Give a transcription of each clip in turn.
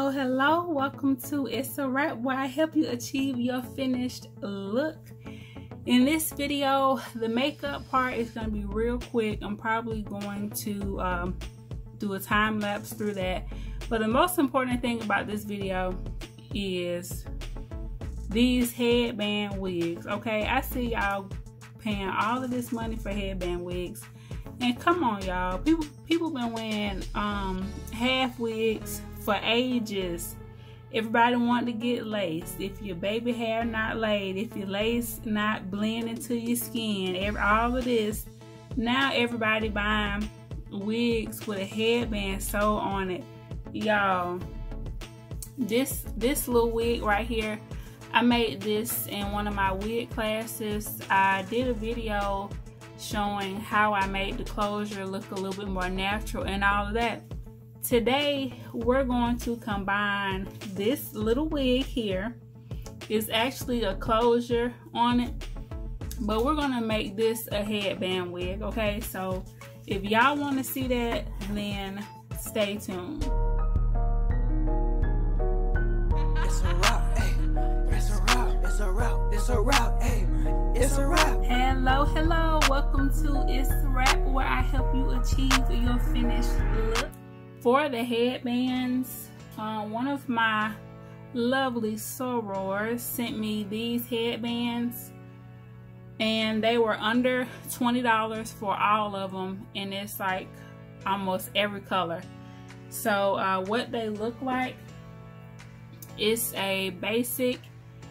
Hello, welcome to Itz Sirap, where I help you achieve your finished look. In this video, the makeup part is going to be real quick. I'm probably going to do a time lapse through that, but the most important thing about this video is these headband wigs. Okay, I see y'all paying all of this money for headband wigs, and come on y'all, people been wearing half wigs for ages. Everybody want to get laced. If your baby hair not laid, if your lace not blend into your skin, all of this. Now everybody buying wigs with a headband sewed on it. Y'all, this little wig right here, I made this in one of my wig classes. I did a video showing how I made the closure look a little bit more natural and all of that. Today we're going to combine this little wig here. It's actually a closure on it, but we're gonna make this a headband wig. Okay, so if y'all want to see that, then stay tuned. It's a wrap, hey. It's a wrap, it's a wrap, it's a wrap, hey. It's a wrap. Hello, welcome to Itz Sirap, where I help you achieve your finished look. For the headbands, one of my lovely sorors sent me these headbands, and they were under $20 for all of them, and it's like almost every color. So what they look like, it's a basic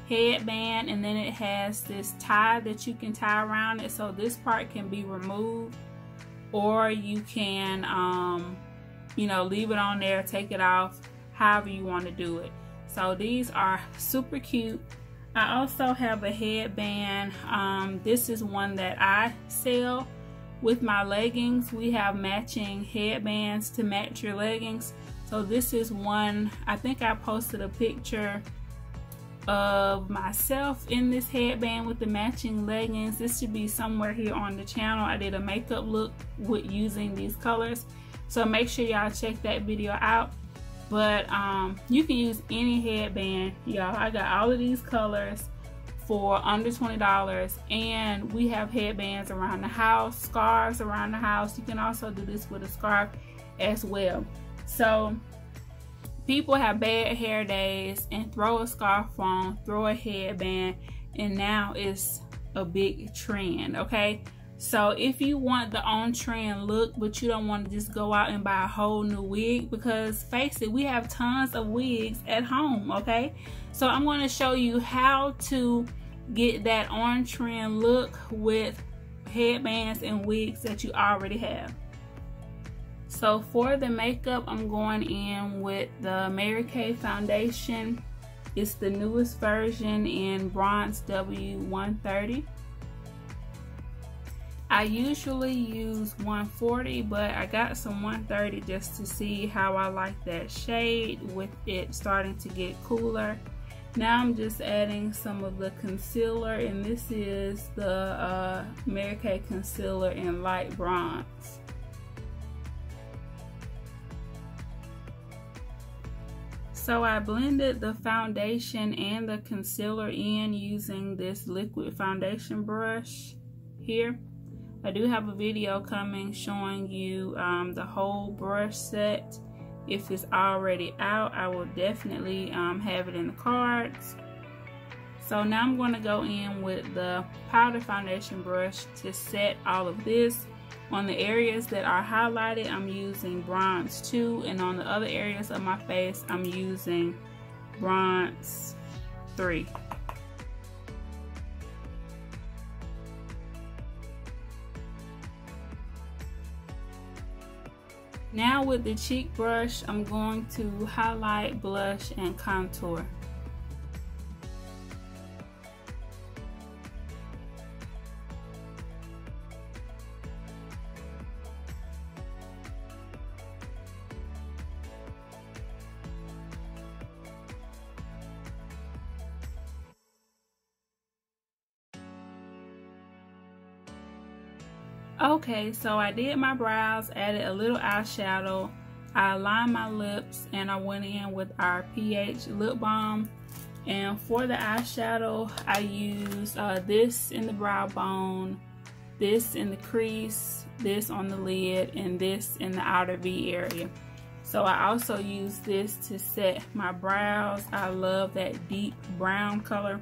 headband, and then it has this tie that you can tie around it, so this part can be removed, or you can you know, leave it on there, take it off, however you want to do it. So these are super cute. I also have a headband. This is one that I sell with my leggings. We have matching headbands to match your leggings. So this is one, I think I posted a picture of myself in this headband with the matching leggings. This should be somewhere here on the channel. I did a makeup look with using these colors, so make sure y'all check that video out. But you can use any headband, y'all. I got all of these colors for under $20, and we have headbands around the house, scarves around the house. You can also do this with a scarf as well. So people have bad hair days and throw a scarf on, throw a headband, and now it's a big trend. Okay, so if you want the on-trend look, but you don't want to just go out and buy a whole new wig, because face it, we have tons of wigs at home. Okay, so I'm going to show you how to get that on-trend look with headbands and wigs that you already have. So for the makeup, I'm going in with the Mary Kay foundation. It's the newest version in Bronze W130. I usually use 140, but I got some 130 just to see how I like that shade with it starting to get cooler. Now I'm just adding some of the concealer, and this is the Mary Kay concealer in light bronze. So I blended the foundation and the concealer in using this liquid foundation brush here. I do have a video coming showing you the whole brush set. If it's already out, I will definitely have it in the cards. So now I'm going to go in with the powder foundation brush to set all of this. On the areas that are highlighted, I'm using bronze 2, and on the other areas of my face, I'm using bronze 3. Now with the cheek brush, I'm going to highlight, blush, and contour. Okay, so I did my brows, added a little eyeshadow. I lined my lips and I went in with our pH lip balm. And for the eyeshadow, I used this in the brow bone, this in the crease, this on the lid, and this in the outer V area. So I also use this to set my brows. I love that deep brown color.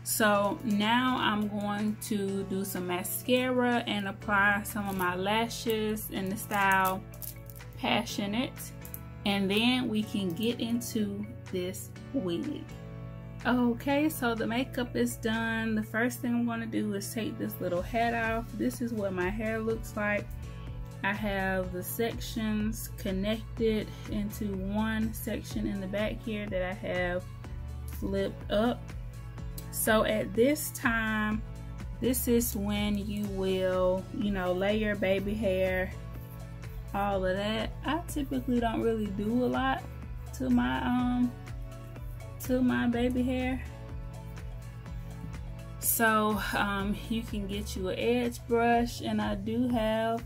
So now I'm going to do some mascara and apply some of my lashes in the style Passionate. And then we can get into this wig. Okay, so the makeup is done. The first thing I'm going to do is take this little hat off. This is what my hair looks like. I have the sections connected into one section in the back here that I have flipped up. So at this time, this is when you will, you know, lay your baby hair, all of that. I typically don't really do a lot to my baby hair. So you can get you an edge brush, and I do have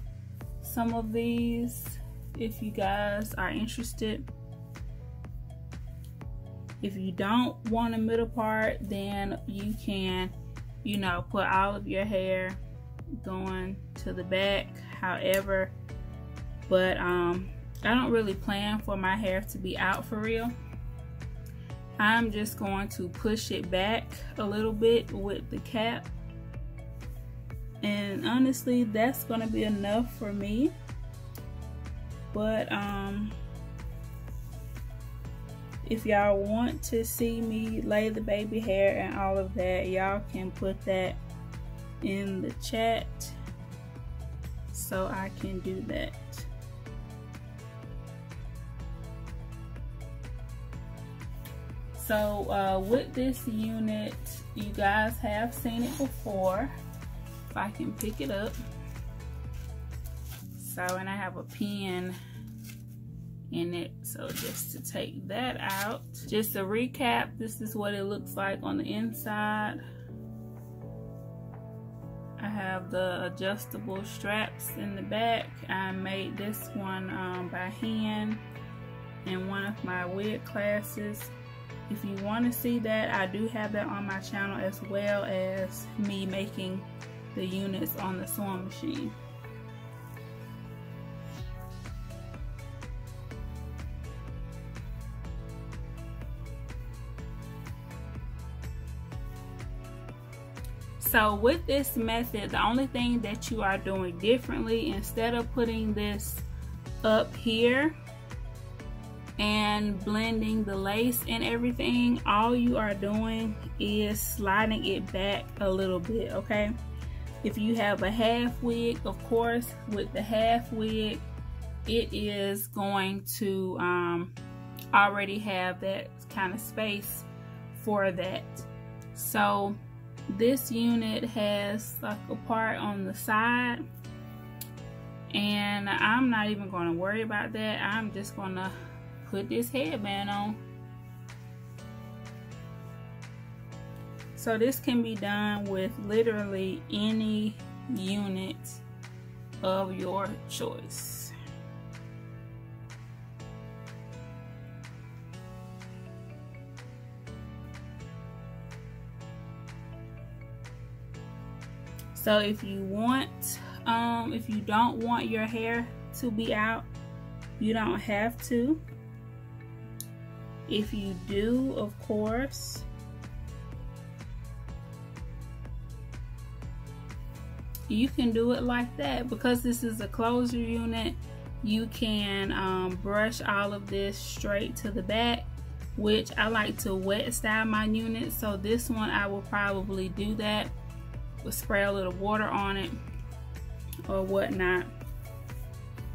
some of these if you guys are interested. If you don't want a middle part, then you can, you know, put all of your hair going to the back, however. But I don't really plan for my hair to be out for real. I'm just going to push it back a little bit with the cap. And honestly, that's going to be enough for me. But if y'all want to see me lay the baby hair and all of that, y'all can put that in the chat so I can do that. So with this unit, you guys have seen it before. If I can pick it up. So, and I have a pen in it, so just to take that out. Just to recap, this is what it looks like on the inside. I have the adjustable straps in the back. I made this one by hand in one of my wig classes. If you want to see that, I do have that on my channel, as well as me making the units on the sewing machine. So with this method, the only thing that you are doing differently, instead of putting this up here and blending the lace and everything, all you are doing is sliding it back a little bit, okay? If you have a half wig, of course, with the half wig, it is going to already have that kind of space for that. So this unit has like a part on the side, and I'm not even going to worry about that. I'm just going to put this headband on. So this can be done with literally any unit of your choice. So if you want, if you don't want your hair to be out, you don't have to. If you do, of course, you can do it like that. Because this is a closure unit, you can brush all of this straight to the back, which I like to wet style my unit. So this one I will probably do that. We'll spray a little water on it or whatnot.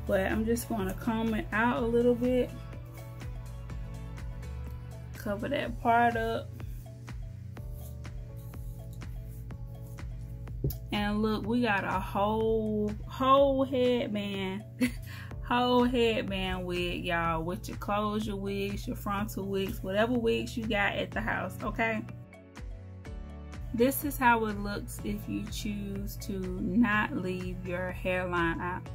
But I'm just going to comb it out a little bit. Cover that part up. And look, we got a whole headband, whole headband wig, y'all, with your closure wigs, your frontal wigs, whatever wigs you got at the house, okay? This is how it looks if you choose to not leave your hairline out.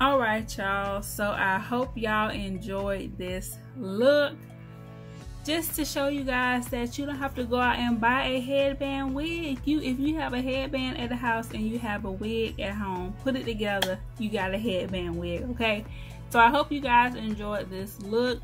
All right, y'all, so I hope y'all enjoyed this look. Just to show you guys that you don't have to go out and buy a headband wig. If you have a headband at the house and you have a wig at home, put it together, you got a headband wig, okay? So I hope you guys enjoyed this look.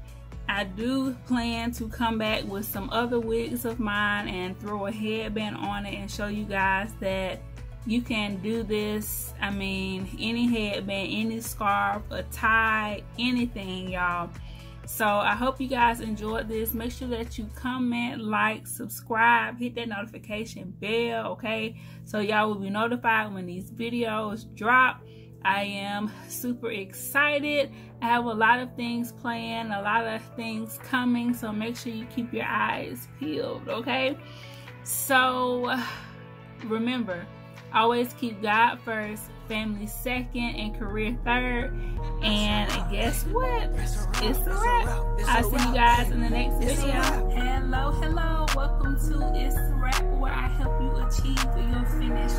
I do plan to come back with some other wigs of mine and throw a headband on it and show you guys that you can do this. I mean, any headband, any scarf, a tie, anything, y'all. So I hope you guys enjoyed this. Make sure that you comment, like, subscribe, hit that notification bell, okay? So y'all will be notified when these videos drop. I am super excited. I have a lot of things planned, a lot of things coming, so make sure you keep your eyes peeled, okay? So remember, always keep God first, family second, and career third. And guess what? It's a wrap. I'll see you guys in the next video. Hello, welcome to Itz Sirap, where I help you achieve your finished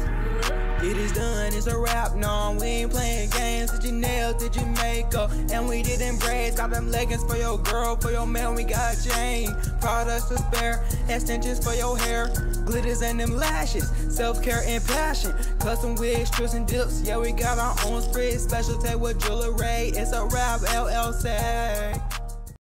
look. It is done, it's a wrap. No, we ain't playing games. Did your nails, did your makeup, and we didn't braids. Got them leggings for your girl, for your man, we got chain. Products to spare, extensions for your hair, glitters and them lashes, self-care and passion. Custom wigs, strips and dips, yeah, we got our own spread. Special tag with jewelry, it's a wrap, LLC.